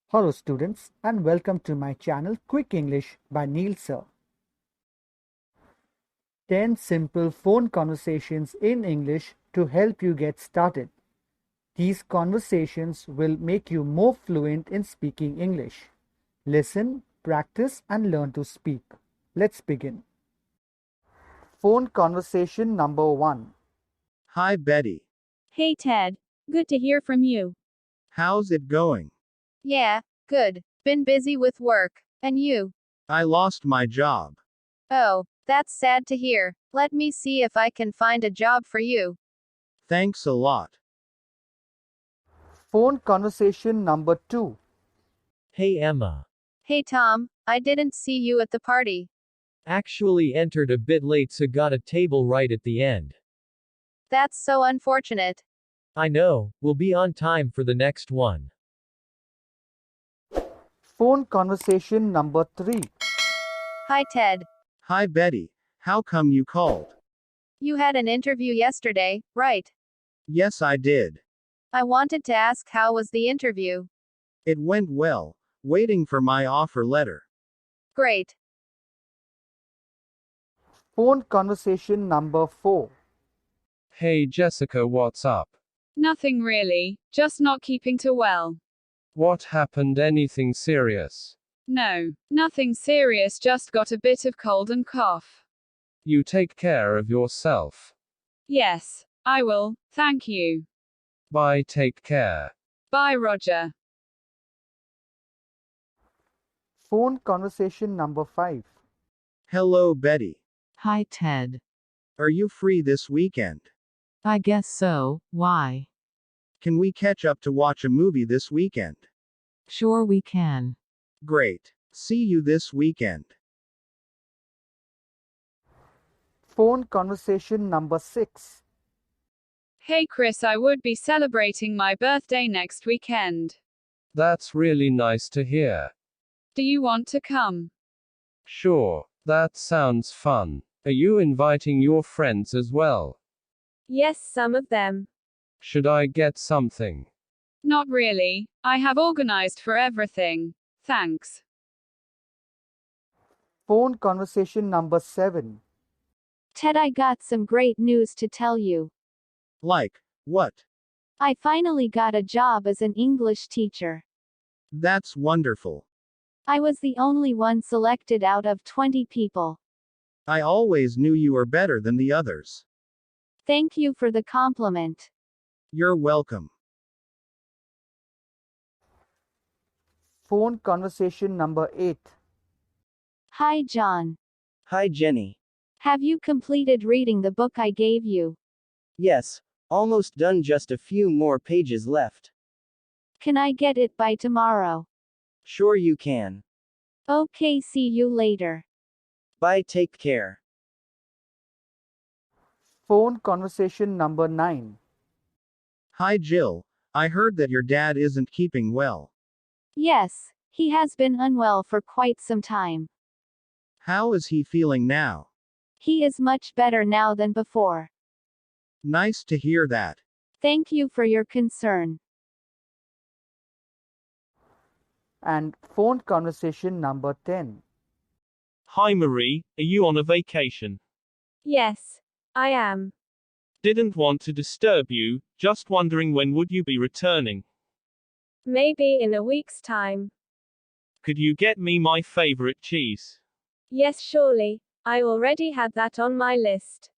Hello students and welcome to my channel Quick English by Neil Sir. 10 simple phone conversations in English to help you get started. These conversations will make you more fluent in speaking English. Listen, practice and learn to speak. Let's begin. Phone conversation number 1. Hi, Betty. Hey Ted, good to hear from you. How's it going? Yeah, good. Been busy with work. And you? I lost my job. Oh, that's sad to hear. Let me see if I can find a job for you. Thanks a lot. Phone conversation number 2. Hey Emma. Hey Tom, I didn't see you at the party. Actually entered a bit late so got a table right at the end. That's so unfortunate. I know, we'll be on time for the next one. Phone conversation number 3. Hi Ted. Hi, Betty. How come you called? You had an interview yesterday, right? Yes, I did. I wanted to ask how was the interview? It went well. Waiting for my offer letter. Great. Phone conversation number 4. Hey Jessica, what's up? Nothing really, just not keeping too well. What happened? Anything serious? No, nothing serious, just got a bit of cold and cough. You take care of yourself. Yes, I will, thank you. Bye, take care. Bye, Roger. Phone conversation number 5. Hello, Betty. Hi, Ted. Are you free this weekend? I guess so. Why? Can we catch up to watch a movie this weekend? Sure, we can. Great. See you this weekend. Phone conversation number 6. Hey Chris, I would be celebrating my birthday next weekend. That's really nice to hear. Do you want to come? Sure, that sounds fun. Are you inviting your friends as well? Yes, some of them. Should I get something? Not really, I have organized for everything. Thanks. Phone conversation number 7. Ted, I got some great news to tell you. Like, what? I finally got a job as an English teacher. That's wonderful. I was the only one selected out of 20 people. I always knew you were better than the others. Thank you for the compliment. You're welcome. Phone conversation number 8. Hi, John. Hi, Jenny. Have you completed reading the book I gave you? Yes, almost done, just a few more pages left. Can I get it by tomorrow? Sure, you can. Okay, see you later. Bye, take care. Phone conversation number 9. Hi, Jill. I heard that your dad isn't keeping well. Yes, he has been unwell for quite some time. How is he feeling now? He is much better now than before. Nice to hear that. Thank you for your concern. And phone conversation number 10. Hi Marie, are you on a vacation? Yes, I am. Didn't want to disturb you, just wondering when would you be returning? Maybe in a week's time. Could you get me my favorite cheese? Yes, surely. I already had that on my list.